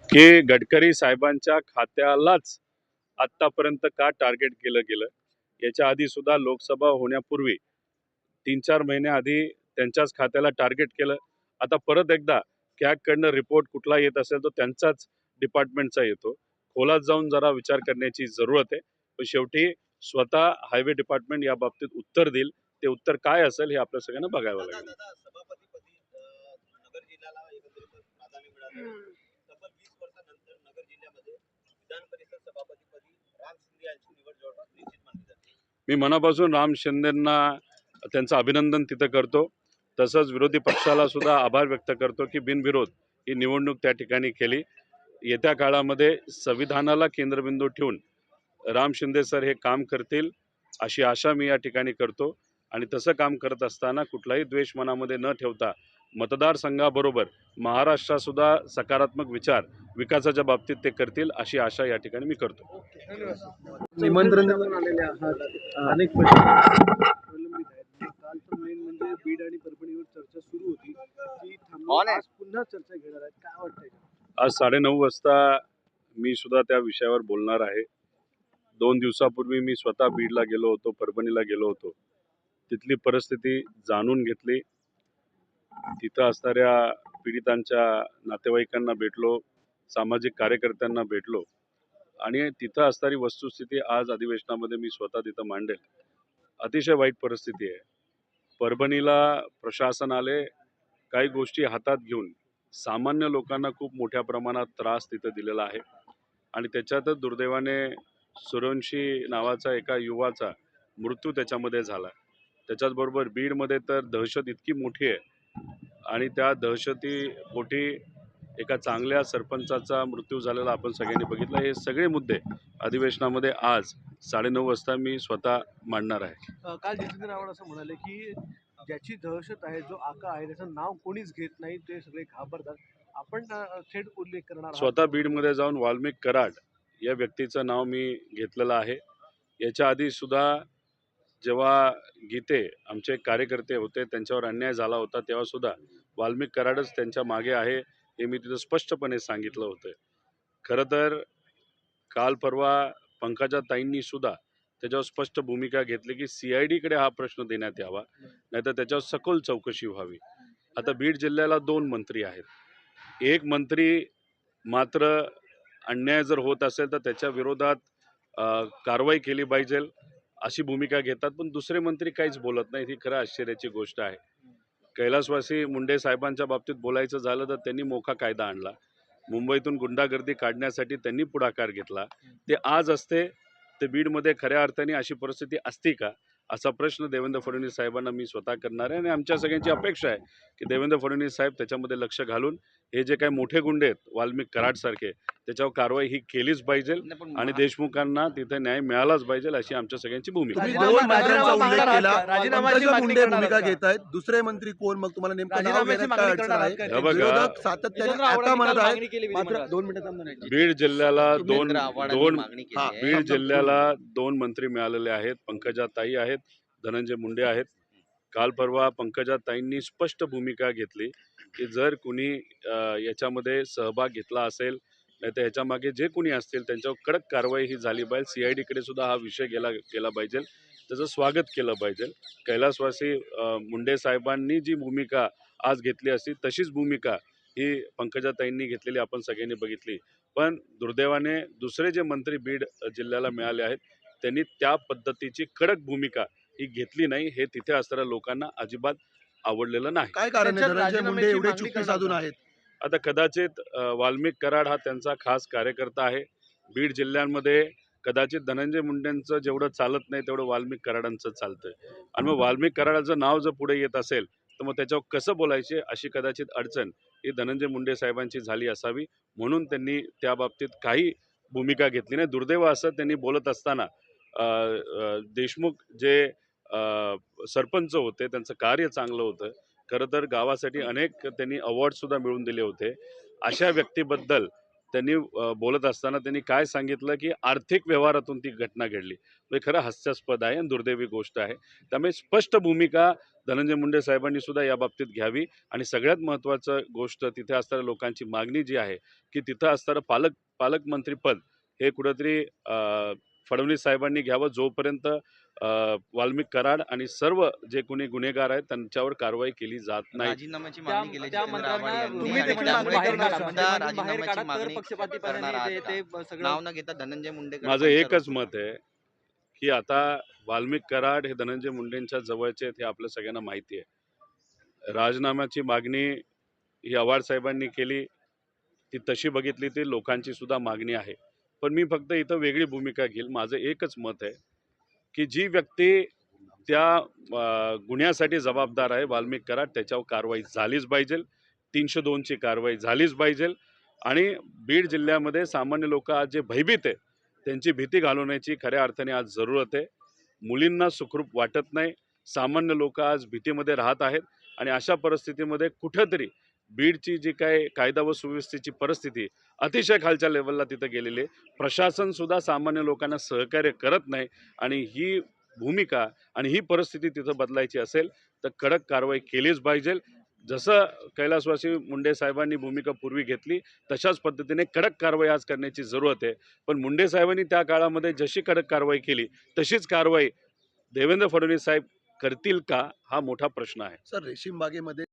की गडकरी साहेबांच्या खात्यालाच आतापर्यंत का टार्गेट केलं गेलं। याच्या आधी सुद्धा लोकसभा होण्यापूर्वी 3-4 महिने आधी त्यांच्याच खात्याला टार्गेट केलं। आता परत एकदा कॅगकडनं रिपोर्ट कुठला येत असेल तो त्यांचाच डिपार्टमेंटचा येतो। खोलात जाऊन जरा विचार करण्याची जरूरत आहे। पण शेवटी स्वतः हायवे डिपार्टमेंट या बाबतीत उत्तर देईल। ते उत्तर काय असेल हे आपल्या सगळ्यांना बघावं लागेल। मी मनापासून राम शिंदेंना त्यांचं अभिनंदन तिथं करतो। तसंच विरोधी पक्षाला सुद्धा आभार व्यक्त करतो की बिनविरोध ही निवडणूक त्या ठिकाणी केली। येत्या काळामध्ये संविधानाला केंद्रबिंदू ठेवून राम शिंदे सर हे काम करतील अशी आशा मी या ठिकाणी करतो। आणि तसं काम करत असताना कुठलाही द्वेष मनामध्ये न ठेवता मतदारसंघाबरोबर महाराष्ट्रात सुद्धा सकारात्मक विचार विकासाच्या बाबतीत ते करतील अशी आशा या ठिकाणी मी करतो। निमंत्रण देऊन आलेले आहात, अनेक प्रलंबित आहेत। काल तर मेन म्हणजे बीड आणि परभणीवर चर्चा सुरू होती ती थांबवून आज पुन्हा चर्चा घेणार आहेत, काय वाटतंय? आज 9:30 वाजता मी सुद्धा त्या विषयावर बोलणार आहे। 2 दिवसापूर्वी मी स्वतः बीडला गेलो होतो, परभणीला गेलो होतो। तिथली परिस्थिती जाणून घेतली। तिथं असणाऱ्या पीडितांच्या नातेवाईकांना भेटलो, सामाजिक कार्यकर्त्यांना भेटलो आणि तिथं असणारी वस्तुस्थिती आज अधिवेशनामध्ये मी स्वतः तिथं मांडेल। अतिशय वाईट परिस्थिती आहे। परभणीला प्रशासन आले काही गोष्टी हातात घेऊन सामान्य लोकांना खूप मोठ्या प्रमाणात त्रास तिथं दिलेला आहे आणि त्याच्यातच दुर्दैवाने सुरवंशी नावाचा एका युवाचा मृत्यू त्याच्यामध्ये झाला। त्याच्याचबरोबर बीडमध्ये तर दहशत इतकी मोठी आहे आणि त्या दहशतीपोटी एका चांगल्या सरपंचाचा मृत्यू झालेला आपण सगळ्यांनी बघितला। हे सगळे मुद्दे अधिवेशनामध्ये आज 9:30 वाजता मी स्वतः मांडणार आहे। काल जितेंद्र आव्हाड असं म्हणाले की ज्याची दहशत आहे, जो आका आहे, त्याचं नाव कोणीच घेत नाही, ते सगळे घाबरतात। आपण थेट उल्लेख करणार आहात? स्वतः बीडमध्ये जाऊन वाल्मिक कराड या व्यक्तीचं नाव मी घेतलेलं आहे। याच्या आधी सुद्धा जेव्हा गीते आमचे कार्यकर्ते होते त्यांच्यावर अन्याय झाला होता तेव्हा सुद्धा वाल्मिक कराडच त्यांच्या मागे आहे हे मी तिथं स्पष्टपणे सांगितलं होतं। खरं तर काल परवा पंकजा ताईंनी सुद्धा त्याच्यावर स्पष्ट भूमिका घेतली की CID कडे हा प्रश्न देण्यात यावा, नाहीतर त्याच्यावर सखोल चौकशी व्हावी। आता बीड जिल्ह्याला 2 मंत्री आहेत। एक मंत्री मात्र अन्याय जर होत असेल तर त्याच्या विरोधात कारवाई केली पाहिजे अशी भूमिका घेतात, पण दुसरे मंत्री काहीच बोलत नाहीत। ही खरं आश्चर्याची गोष्ट आहे। कैलासवासी मुंडे साहेबांच्या बाबतीत बोलायचं झालं तर त्यांनी मोठा कायदा आणला। मुंबईतून गुंडागर्दी काढण्यासाठी त्यांनी पुढाकार घेतला। ते आज असते ते बीडमध्ये खऱ्या अर्थाने अशी परिस्थिती असती का असा प्रश्न देवेंद्र फडणवीस साहेबांना मी स्वतः करणार आहे आणि आमच्या सगळ्यांची अपेक्षा आहे की देवेंद्र फडणवीस साहेब त्याच्यामध्ये लक्ष घालून हे जे काही मोठे गुंडे आहेत वाल्मिक कराडसारखे त्याच्यावर कारवाई ही केलीच पाहिजे आणि देशमुखांना तिथे न्याय मिळालाच पाहिजे अशी आमच्या सगळ्यांची भूमिका आहे। तुम्ही 2 मंत्र्यांचा उल्लेख केला, पंकजा मुंडे भूमिका घेत आहेत, दुसरे मंत्री कोण? मग तुम्हाला नेमकं नाव घेण्यात काय अडचण आहे? विरोधक सातत्याने आता म्हणत आहेत मात्र 2 मिनिटात बीड जिल्ह्याला बीड जिल्ह्याला 2 मंत्री मिळालेले आहेत। पंकजा ताई आहेत, धनंजय मुंडे आहेत। काल परवा पंकजा ताईंनी स्पष्ट भूमिका घेतली की जर कुणी याच्यामध्ये सहभाग घेतला असेल नाही तर ह्याच्या मागे जे कुणी असतील त्यांच्यावर कडक कारवाई ही झाली पाहिजे। CID कडे सुद्धा हा विषय गेला पाहिजे, त्याचं स्वागत केलं पाहिजे। कैलासवासी मुंडे साहेबांनी जी भूमिका आज घेतली असती तशीच भूमिका ही पंकजाताईंनी घेतलेली आपण सगळ्यांनी बघितली। पण दुर्दैवाने दुसरे जे मंत्री बीड जिल्ह्याला मिळाले आहेत त्यांनी त्या पद्धतीची कडक भूमिका ही घेतली नाही। हे तिथे असणाऱ्या लोकांना अजिबात आवडलेलं नाही। काय कारण आहे धनंजय मुंडे एवढे चुप्पी साधून आहेत? आता कदाचित वाल्मिक कराड हा त्यांचा खास कार्यकर्ता आहे। बीड जिल्ह्यामध्ये कदाचित धनंजय मुंडेंचं जेवढं चालत नाही तेवढं वाल्मिक कराडांचं चालतंय आणि मग वाल्मिक कराडाचं नाव जर पुढे येत असेल तर मग त्याच्यावर कसं बोलायचे अशी कदाचित अडचण ही धनंजय मुंडे साहेबांची झाली असावी, म्हणून त्यांनी त्या बाबतीत काही भूमिका घेतली नाही। दुर्दैव असं त्यांनी बोलत असताना देशमुख जे सरपंच होते त्यांचं कार्य चांगलं होतं। खरं तर गावासाठी अनेक त्यांनी अवॉर्ड सुद्धा मिळवून दिले होते। अशा व्यक्तीबद्दल त्यांनी बोलत असताना त्यांनी काय सांगितलं की आर्थिक व्यवहारातून ती घटना घडली. म्हणजे खरं हास्यास्पद आहे आणि दुर्दैवी गोष्ट आहे. त्यामुळे स्पष्ट भूमिका धनंजय मुंडे साहेबांनी सुद्धा या बाबतीत घ्यावी आणि सगळ्यात महत्त्वाचं गोष्ट तिथे असणाऱ्या लोकांची मागणी जी आहे की तिथं असणारं पालकमंत्रीपद हे कुठंतरी फडणवीस साहेबांनी घ्यावं, जोपर्यंत वाल्मिक कराड आणि सर्व जे कोणी गुन्हेगार आहेत त्यांच्यावर कारवाई केली जात नाही. राजीनाम्याची त्या मागणी केली त्या जितेंद्र आव्हाड मंत्र्यांना यांनी तुम्ही आणि देखील त्यामुळे बाहेर तुम्ही काढा, सुद्धा मंत्रिमंडळातून बाहेर राजीनाम्याची काढा, तर मागणी पक्षपातीपणाने करणार जे आहात ते का? सगळं नाव न घेता धनंजय मुंडे माझं एकच मत आहे की आता वाल्मिक कराड हे धनंजय मुंडेंच्या जवळचे आहेत हे आपल्या सगळ्यांना माहिती आहे. राजीनाम्याची मागणी ही आव्हाड साहेबांनी केली, ती तशी बघितली ती लोकांची सुद्धा मागणी आहे. पण मी फक्त इथं वेगळी भूमिका घेईल. माझं एकच मत आहे की जी व्यक्ती त्या गुन्ह्यासाठी जबाबदार आहे वाल्मिक कराड, त्याच्यावर कारवाई झालीच पाहिजे. 302 ची कारवाई झालीच पाहिजे आणि बीड जिल्ह्यामध्ये सामान्य लोक आज जे भयभीत आहे त्यांची भीती घालवण्याची खऱ्या अर्थाने आज जरूरत आहे. मुलींना सुखरूप वाटत नाही, सामान्य लोक आज भीतीमध्ये राहत आहेत आणि अशा परिस्थितीमध्ये कुठंतरी बीडची जी काय कायदा व सुव्यवस्थेची परिस्थिती अतिशय खालच्या लेवलला तिथं गेलेली आहे. प्रशासन सुद्धा सामान्य लोकांना सहकार्य करत नाही आणि ही भूमिका आणि ही परिस्थिती तिथं बदलायची असेल तर कडक कारवाई केलीच पाहिजे. जसं कैलासवासी मुंडे साहेबांनी भूमिका पूर्वी घेतली तशाच पद्धतीने कडक कारवाई आज करण्याची जरूरत आहे. पण मुंडे साहेबांनी त्या काळामध्ये जशी कडक कारवाई केली तशीच कारवाई देवेंद्र फडणवीस साहेब करतील का, हा मोठा प्रश्न आहे. सर, रेशीम बागेमध्ये